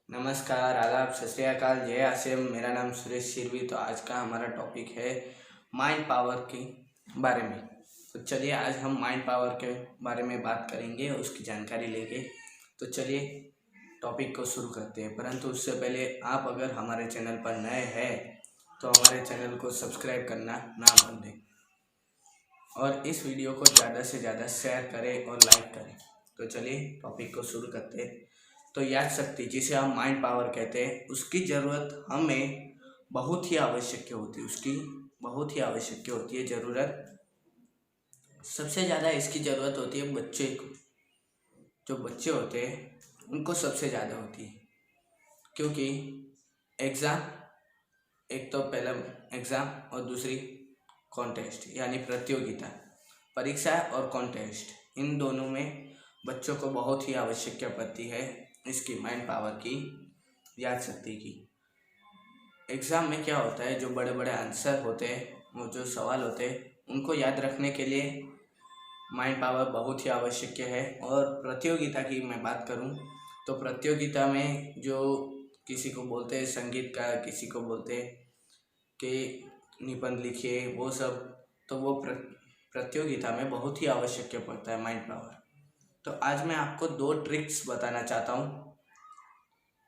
नमस्कार, आदाब, सत श्री अकाल, जय आसिम। मेरा नाम सुरेश शिरवी। तो आज का हमारा टॉपिक है माइंड पावर के बारे में। तो चलिए आज हम माइंड पावर के बारे में बात करेंगे और उसकी जानकारी लेंगे। तो चलिए टॉपिक को शुरू करते हैं। परंतु उससे पहले आप अगर हमारे चैनल पर नए हैं तो हमारे चैनल को सब्सक्राइब करना ना भूलें और इस वीडियो को ज़्यादा से ज़्यादा शेयर करें और लाइक करें। तो चलिए टॉपिक को शुरू करते हैं। तो याद शक्ति, जिसे हम माइंड पावर कहते हैं, उसकी ज़रूरत हमें बहुत ही आवश्यक होती है। उसकी बहुत ही आवश्यक होती है ज़रूरत। सबसे ज़्यादा इसकी ज़रूरत होती है बच्चे को। जो बच्चे होते हैं उनको सबसे ज़्यादा होती है, क्योंकि एग्ज़ाम, एक तो पहला एग्ज़ाम और दूसरी कॉन्टेस्ट यानी प्रतियोगिता, परीक्षा और कॉन्टेस्ट, इन दोनों में बच्चों को बहुत ही आवश्यकता पड़ती है इसकी माइंड पावर की, याद शक्ति की। एग्ज़ाम में क्या होता है, जो बड़े बड़े आंसर होते हैं, वो जो सवाल होते हैं, उनको याद रखने के लिए माइंड पावर बहुत ही आवश्यक है। और प्रतियोगिता की मैं बात करूं तो प्रतियोगिता में जो किसी को बोलते हैं संगीत का, किसी को बोलते हैं कि निबंध लिखिए, वो सब, तो वो प्रतियोगिता में बहुत ही आवश्यक पड़ता है माइंड पावर। तो आज मैं आपको 2 ट्रिक्स बताना चाहता हूँ,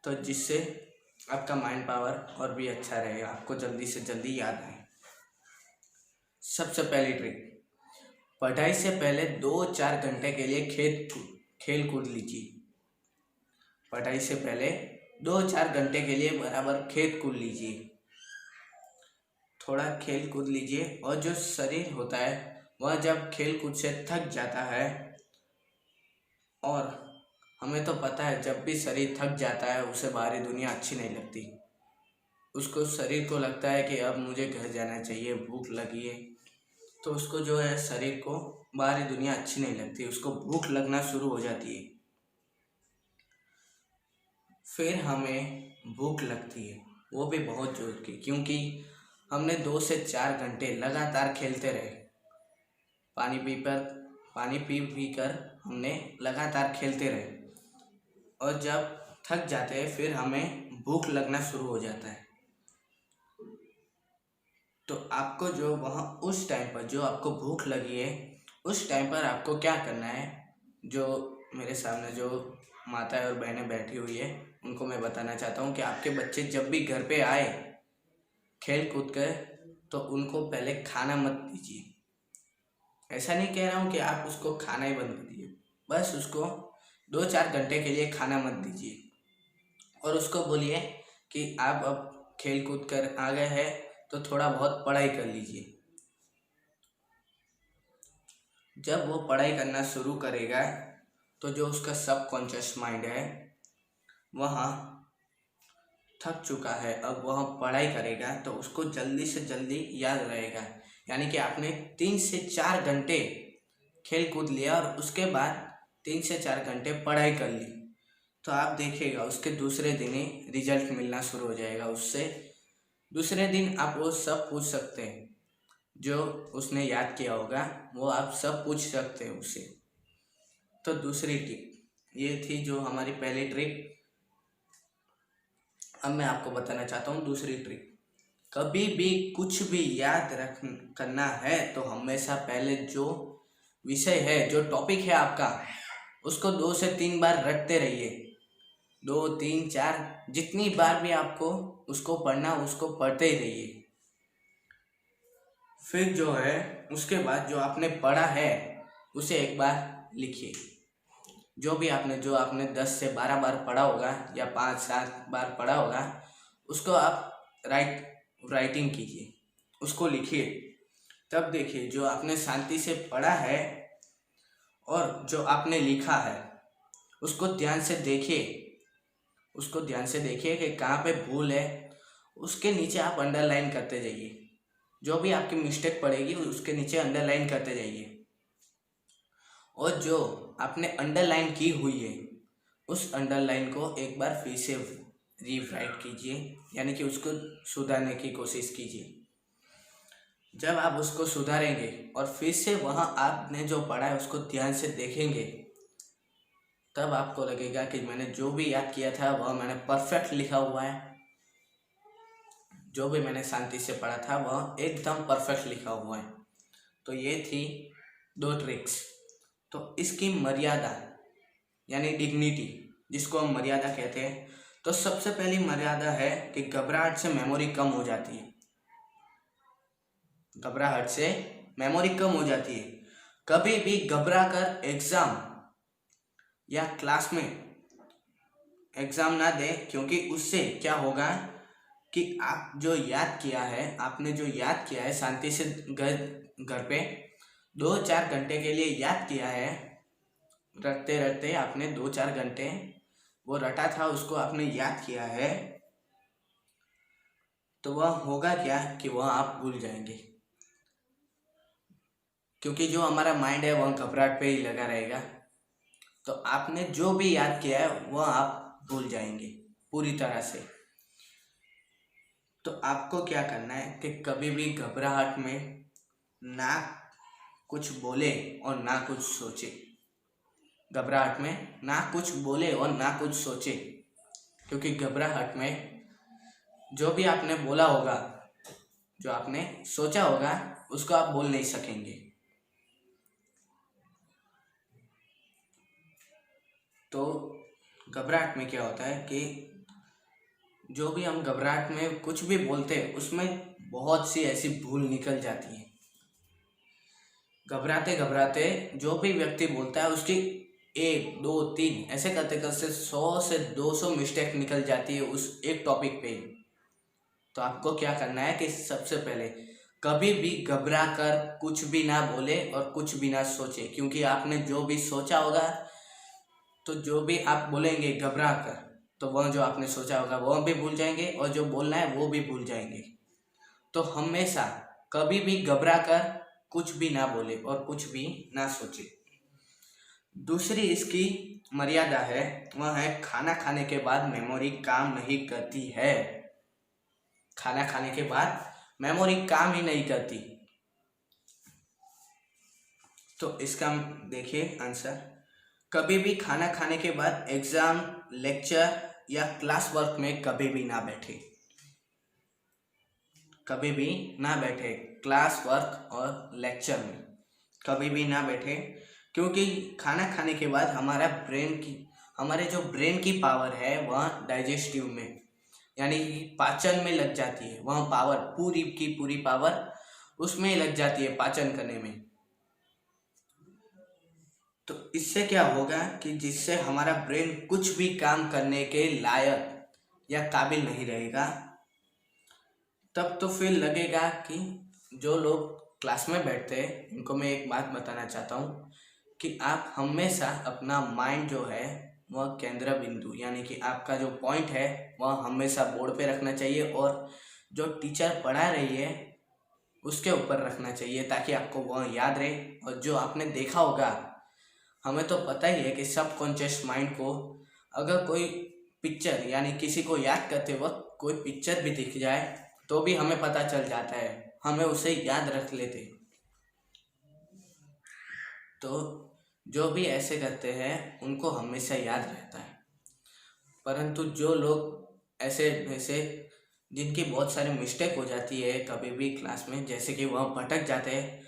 तो जिससे आपका माइंड पावर और भी अच्छा रहेगा, आपको जल्दी से जल्दी याद आए। सबसे पहली ट्रिक, पढ़ाई से पहले 2-4 घंटे के लिए खेल कूद लीजिए। पढ़ाई से पहले 2-4 घंटे के लिए बराबर खेल कूद लीजिए। थोड़ा खेल कूद लीजिए। और जो शरीर होता है वह जब खेल कूद से थक जाता है, और हमें तो पता है जब भी शरीर थक जाता है उसे बाहरी दुनिया अच्छी नहीं लगती। उसको, शरीर को लगता है कि अब मुझे घर जाना चाहिए, भूख लगी है। तो उसको जो है, शरीर को बाहरी दुनिया अच्छी नहीं लगती, उसको भूख लगना शुरू हो जाती है। फिर हमें भूख लगती है, वो भी बहुत जोर की, क्योंकि हमने 2 से 4 घंटे लगातार खेलते रहे। पानी पी कर हमने लगातार खेलते रहे, और जब थक जाते हैं फिर हमें भूख लगना शुरू हो जाता है। तो आपको जो वहाँ उस टाइम पर जो आपको भूख लगी है, उस टाइम पर आपको क्या करना है, जो मेरे सामने जो माताएं और बहनें बैठी हुई है उनको मैं बताना चाहता हूँ कि आपके बच्चे जब भी घर पे आए खेल कूद कर, तो उनको पहले खाना मत दीजिए। ऐसा नहीं कह रहा हूँ कि आप उसको खाना ही बंद कर दीजिए, बस उसको 2-4 घंटे के लिए खाना मत दीजिए। और उसको बोलिए कि आप अब खेल कूद कर आ गए हैं तो थोड़ा बहुत पढ़ाई कर लीजिए। जब वो पढ़ाई करना शुरू करेगा तो जो उसका सबकॉन्शियस माइंड है वहाँ थक चुका है, अब वह पढ़ाई करेगा तो उसको जल्दी से जल्दी याद रहेगा। यानी कि आपने 3 से 4 घंटे खेल कूद लिया और उसके बाद 3 से 4 घंटे पढ़ाई कर ली, तो आप देखिएगा उसके दूसरे दिन ही रिजल्ट मिलना शुरू हो जाएगा उससे। दूसरे दिन आप वो सब पूछ सकते हैं जो उसने याद किया होगा, वो आप सब पूछ सकते हैं उससे। तो दूसरी ट्रिक ये थी, जो हमारी पहली ट्रिक। अब मैं आपको बताना चाहता हूँ दूसरी ट्रिक। कभी भी कुछ भी याद रख करना है तो हमेशा पहले जो विषय है, जो टॉपिक है आपका, उसको 2 से 3 बार रटते रहिए। 2, 3, 4 जितनी बार भी आपको उसको पढ़ना, उसको पढ़ते ही रहिए। फिर जो है उसके बाद जो आपने पढ़ा है उसे एक बार लिखिए। जो आपने 10 से 12 बार पढ़ा होगा या 5-7 बार पढ़ा होगा, उसको आप राइटिंग कीजिए, उसको लिखिए। तब देखिए जो आपने शांति से पढ़ा है और जो आपने लिखा है उसको ध्यान से देखिए। उसको ध्यान से देखिए कि कहाँ पे भूल है, उसके नीचे आप अंडरलाइन करते जाइए। जो भी आपकी मिस्टेक पड़ेगी उसके नीचे अंडरलाइन करते जाइए। और जो आपने अंडरलाइन की हुई है उस अंडरलाइन को एक बार फिर से रीराइट कीजिए, यानी कि उसको सुधारने की कोशिश कीजिए। जब आप उसको सुधारेंगे और फिर से वहाँ आपने जो पढ़ा है उसको ध्यान से देखेंगे, तब आपको लगेगा कि मैंने जो भी याद किया था वह मैंने परफेक्ट लिखा हुआ है, जो भी मैंने शांति से पढ़ा था वह एकदम परफेक्ट लिखा हुआ है। तो ये थी 2 ट्रिक्स। तो इसकी मर्यादा यानी डिग्निटी, जिसको हम मर्यादा कहते हैं, तो सबसे पहली मर्यादा है कि घबराहट से मेमोरी कम हो जाती है। घबराहट से मेमोरी कम हो जाती है। कभी भी घबरा कर एग्जाम या क्लास में एग्जाम ना दे, क्योंकि उससे क्या होगा कि आप जो याद किया है, आपने जो याद किया है शांति से घर पे 2-4 घंटे के लिए याद किया है, रटते रटते आपने 2-4 घंटे वो रटा था, उसको आपने याद किया है, तो वह होगा क्या कि वह आप भूल जाएंगे, क्योंकि जो हमारा माइंड है वह घबराहट पे ही लगा रहेगा। तो आपने जो भी याद किया है वह आप भूल जाएंगे पूरी तरह से। तो आपको क्या करना है कि कभी भी घबराहट में ना कुछ बोले और ना कुछ सोचे। घबराहट में ना कुछ बोले और ना कुछ सोचे, क्योंकि घबराहट में जो भी आपने बोला होगा, जो आपने सोचा होगा, उसको आप बोल नहीं सकेंगे। तो घबराहट में क्या होता है कि जो भी हम घबराहट में कुछ भी बोलते हैं उसमें बहुत सी ऐसी भूल निकल जाती है। घबराते घबराते जो भी व्यक्ति बोलता है उसकी 1, 2, 3 ऐसे करते करते 100 से 200 मिस्टेक निकल जाती है उस एक टॉपिक पे ही। तो आपको क्या करना है कि सबसे पहले कभी भी घबरा कर कुछ भी ना बोले और कुछ भी ना सोचे, क्योंकि आपने जो भी सोचा होगा, तो जो भी आप बोलेंगे घबरा कर, तो वह जो आपने सोचा होगा वह भी भूल जाएंगे और जो बोलना है वो भी भूल जाएंगे। तो हमेशा कभी भी घबरा कर कुछ भी ना बोले और कुछ भी ना सोचे। दूसरी इसकी मर्यादा है, वह है खाना खाने के बाद मेमोरी काम नहीं करती है। खाना खाने के बाद मेमोरी काम ही नहीं करती। तो इसका देखिए आंसर, कभी भी खाना खाने के बाद एग्जाम, लेक्चर या क्लास वर्क में कभी भी ना बैठे। कभी भी ना बैठे क्लास वर्क और लेक्चर में कभी भी ना बैठे, क्योंकि खाना खाने के बाद हमारे जो ब्रेन की पावर है वह डाइजेस्टिव में यानी कि पाचन में लग जाती है। वह पावर पूरी की पूरी पावर उसमें लग जाती है पाचन करने में। तो इससे क्या होगा कि जिससे हमारा ब्रेन कुछ भी काम करने के लायक या काबिल नहीं रहेगा। तब तो फिर लगेगा कि जो लोग क्लास में बैठते हैं उनको मैं एक बात बताना चाहता हूँ कि आप हमेशा अपना माइंड जो है वह केंद्र बिंदु यानी कि आपका जो पॉइंट है वह हमेशा बोर्ड पे रखना चाहिए और जो टीचर पढ़ा रही है उसके ऊपर रखना चाहिए, ताकि आपको वह याद रहे। और जो आपने देखा होगा, हमें तो पता ही है कि सबकॉन्शियस माइंड को अगर कोई पिक्चर यानी किसी को याद करते वक्त कोई पिक्चर भी दिख जाए तो भी हमें पता चल जाता है, हमें उसे याद रख लेते। तो जो भी ऐसे करते हैं उनको हमेशा याद रहता है। परंतु जो लोग ऐसे वैसे जिनकी बहुत सारी मिस्टेक हो जाती है कभी भी क्लास में, जैसे कि वह भटक जाते हैं,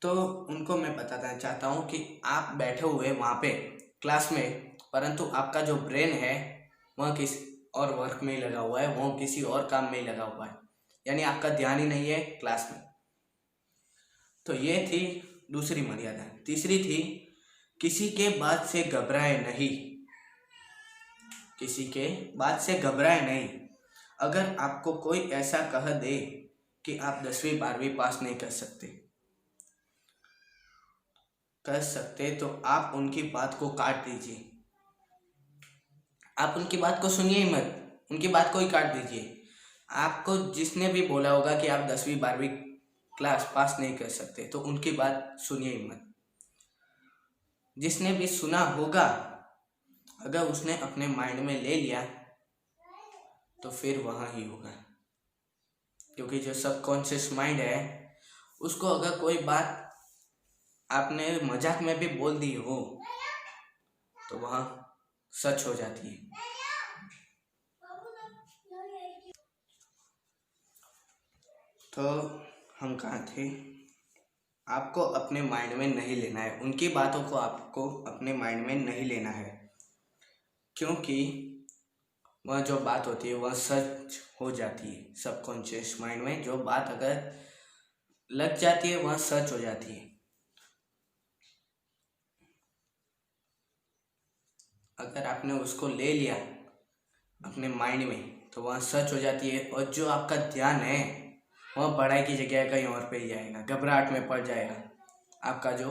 तो उनको मैं बताना चाहता हूँ कि आप बैठे हुए वहाँ पे क्लास में, परंतु आपका जो ब्रेन है वह किसी और वर्क में ही लगा हुआ है, वह किसी और काम में ही लगा हुआ है, यानी आपका ध्यान ही नहीं है क्लास में। तो ये थी दूसरी मर्यादा। तीसरी थी किसी के बात से घबराए नहीं। किसी के बात से घबराए नहीं। अगर आपको कोई ऐसा कह दे कि आप 10वीं 12वीं पास नहीं कर सकते तो आप उनकी बात को काट दीजिए। आप उनकी बात को सुनिए ही मत, उनकी बात को ही काट दीजिए। आपको जिसने भी बोला होगा कि आप 10वीं 12वीं क्लास पास नहीं कर सकते तो उनकी बात सुनिए ही मत। जिसने भी सुना होगा, अगर उसने अपने माइंड में ले लिया तो फिर वहाँ ही होगा, क्योंकि जो सबकॉन्शियस माइंड है उसको अगर कोई बात आपने मजाक में भी बोल दी हो तो वह सच हो जाती है। तो हम कहाँ थे? आपको अपने माइंड में नहीं लेना है, उनकी बातों को आपको अपने माइंड में नहीं लेना है, क्योंकि वह जो बात होती है वह सच हो जाती है। सबकॉन्शियस माइंड में जो बात अगर लग जाती है वह सच हो जाती है। अगर आपने उसको ले लिया अपने माइंड में तो वह सच हो जाती है, और जो आपका ध्यान है वह पढ़ाई की जगह कहीं और पे ही जाएगा, घबराहट में पड़ जाएगा। आपका जो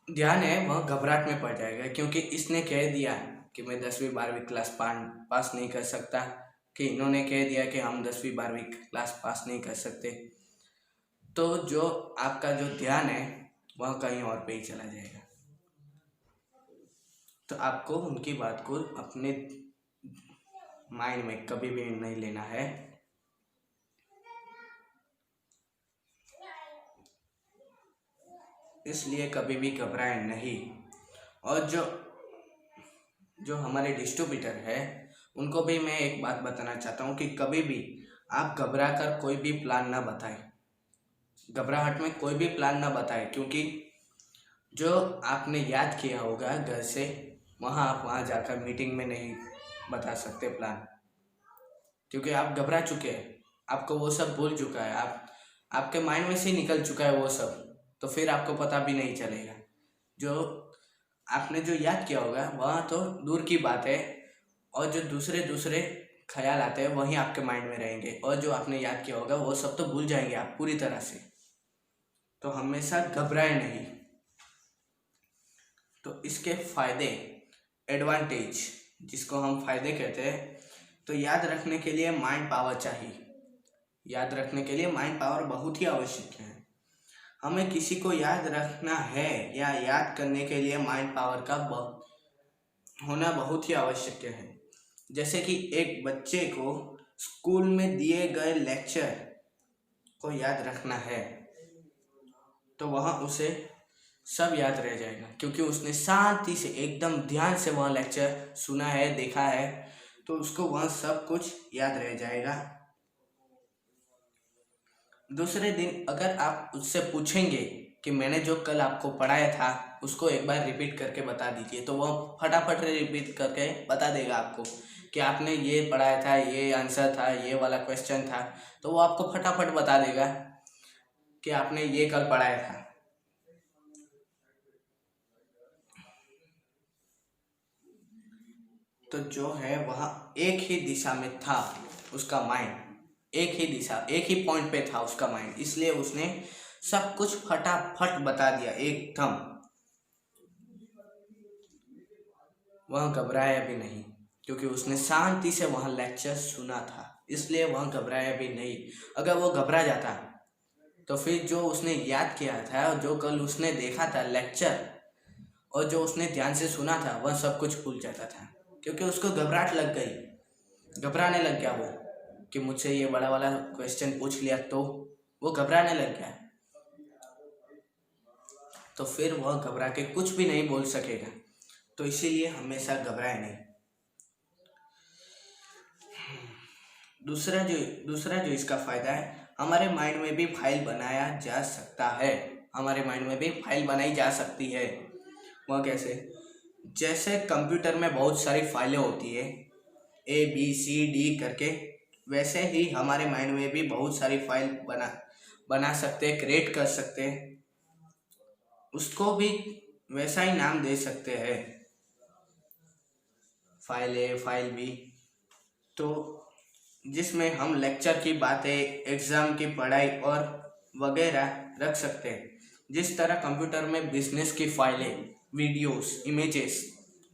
ध्यान है वह घबराहट में पड़ जाएगा, क्योंकि इसने कह दिया कि मैं 10वीं 12वीं क्लास पास नहीं कर सकता, कि इन्होंने कह दिया कि हम 10वीं 12वीं क्लास पास नहीं कर सकते, तो जो आपका जो ध्यान है वह कहीं और पे ही चला जाएगा। तो आपको उनकी बात को अपने माइंड में कभी भी नहीं लेना है। इसलिए कभी भी घबराएं नहीं। और जो हमारे डिस्ट्रीब्यूटर है उनको भी मैं एक बात बताना चाहता हूँ कि कभी भी आप घबरा कर कोई भी प्लान ना बताएं, घबराहट में कोई भी प्लान ना बताएं, क्योंकि जो आपने याद किया होगा घर से, आप वहाँ जाकर मीटिंग में नहीं बता सकते प्लान, क्योंकि आप घबरा चुके हैं, आपको वो सब भूल चुका है, आपके माइंड में से निकल चुका है वो सब, तो फिर आपको पता भी नहीं चलेगा। जो आपने जो याद किया होगा वह तो दूर की बात है, और जो दूसरे ख्याल आते हैं वही आपके माइंड में रहेंगे, और जो आपने याद किया होगा वो सब तो भूल जाएंगे आप पूरी तरह से। तो हमेशा घबराए नहीं। तो इसके फायदे, एडवांटेज जिसको हम फायदे कहते हैं, तो याद रखने के लिए माइंड पावर चाहिए। याद रखने के लिए माइंड पावर बहुत ही आवश्यक है। हमें किसी को याद रखना है या याद करने के लिए माइंड पावर का होना बहुत ही आवश्यक है। जैसे कि एक बच्चे को स्कूल में दिए गए लेक्चर को याद रखना है तो वह उसे सब याद रह जाएगा, क्योंकि उसने शांति से एकदम ध्यान से वह लेक्चर सुना है, देखा है, तो उसको वह सब कुछ याद रह जाएगा। दूसरे दिन अगर आप उससे पूछेंगे कि मैंने जो कल आपको पढ़ाया था उसको एक बार रिपीट करके बता दीजिए, तो वह फटाफट रिपीट करके बता देगा आपको कि आपने ये पढ़ाया था, ये आंसर था, ये वाला क्वेश्चन था, तो वो आपको फटाफट बता देगा कि आपने ये कल पढ़ाया था। तो जो है वह एक ही दिशा में था, उसका माइंड एक ही दिशा, एक ही पॉइंट पे था उसका माइंड, इसलिए उसने सब कुछ फटाफट बता दिया एकदम। वह घबराया भी नहीं, क्योंकि उसने शांति से वह लेक्चर सुना था, इसलिए वह घबराया भी नहीं। अगर वो घबरा जाता तो फिर जो उसने याद किया था और जो कल उसने देखा था लेक्चर और जो उसने ध्यान से सुना था वह सब कुछ भूल जाता था, क्योंकि उसको घबराहट लग गई, घबराने लग गया वो कि मुझसे ये बड़ा वाला क्वेश्चन पूछ लिया, तो वो घबराने लग गया, तो फिर वह घबरा के कुछ भी नहीं बोल सकेगा। तो इसीलिए हमेशा घबराए नहीं। दूसरा जो इसका फायदा है, हमारे माइंड में भी फाइल बनाया जा सकता है, हमारे माइंड में भी फाइल बनाई जा सकती है। वह कैसे? जैसे कंप्यूटर में बहुत सारी फाइलें होती है ABCD करके, वैसे ही हमारे माइंड में भी बहुत सारी फाइल बना सकते हैं, क्रिएट कर सकते हैं, उसको भी वैसा ही नाम दे सकते हैं, फाइल A, फाइल B, तो जिसमें हम लेक्चर की बातें, एग्ज़ाम की पढ़ाई और वगैरह रख सकते हैं। जिस तरह कंप्यूटर में बिजनेस की फाइलें, वीडियोस, इमेजेस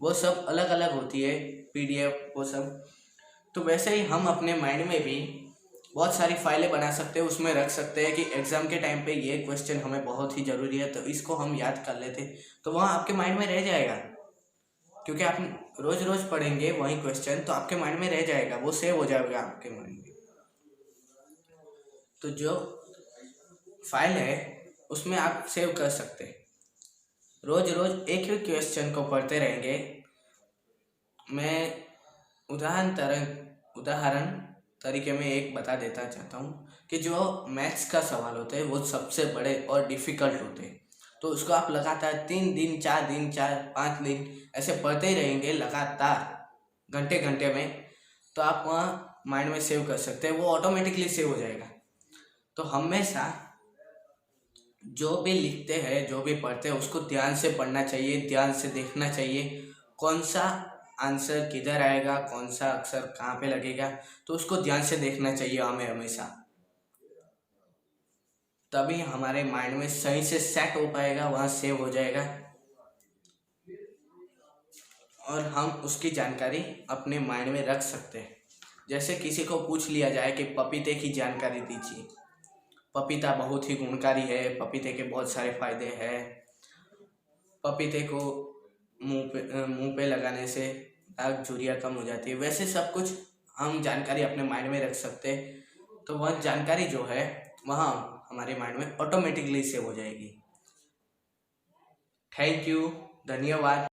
वो सब अलग अलग होती है, PDF वो सब, तो वैसे ही हम अपने माइंड में भी बहुत सारी फाइलें बना सकते हैं, उसमें रख सकते हैं कि एग्ज़ाम के टाइम पे ये क्वेश्चन हमें बहुत ही ज़रूरी है, तो इसको हम याद कर लेते, तो वहाँ आपके माइंड में रह जाएगा, क्योंकि आप रोज़ रोज़ पढ़ेंगे वही क्वेश्चन, तो आपके माइंड में रह जाएगा, वो सेव हो जाएगा आपके माइंड में। तो जो फाइल है उसमें आप सेव कर सकते हैं, रोज रोज एक ही क्वेश्चन को पढ़ते रहेंगे। मैं उदाहरण तरीके में एक बता देता चाहता हूँ कि जो मैथ्स का सवाल होते हैं वो सबसे बड़े और डिफ़िकल्ट होते हैं, तो उसको आप लगातार 3 दिन 4 दिन 5 दिन ऐसे पढ़ते ही रहेंगे लगातार घंटे घंटे में, तो आप वहाँ माइंड में सेव कर सकते हैं, वो ऑटोमेटिकली सेव हो जाएगा। तो हमेशा जो भी लिखते हैं, जो भी पढ़ते हैं, उसको ध्यान से पढ़ना चाहिए, ध्यान से देखना चाहिए, कौन सा आंसर किधर आएगा, कौन सा अक्षर कहाँ पे लगेगा, तो उसको ध्यान से देखना चाहिए हमें हमेशा। तभी हमारे माइंड में सही से सेट हो पाएगा, वहाँ सेव हो जाएगा और हम उसकी जानकारी अपने माइंड में रख सकते हैं। जैसे किसी को पूछ लिया जाए कि पपीते की जानकारी दीजिए, पपीता बहुत ही गुणकारी है, पपीते के बहुत सारे फायदे हैं, पपीते को मुंह पे लगाने से दाग झुर्रियाँ कम हो जाती है, वैसे सब कुछ हम जानकारी अपने माइंड में रख सकते हैं। तो वह जानकारी जो है वहाँ हमारे माइंड में ऑटोमेटिकली सेव हो जाएगी। थैंक यू, धन्यवाद।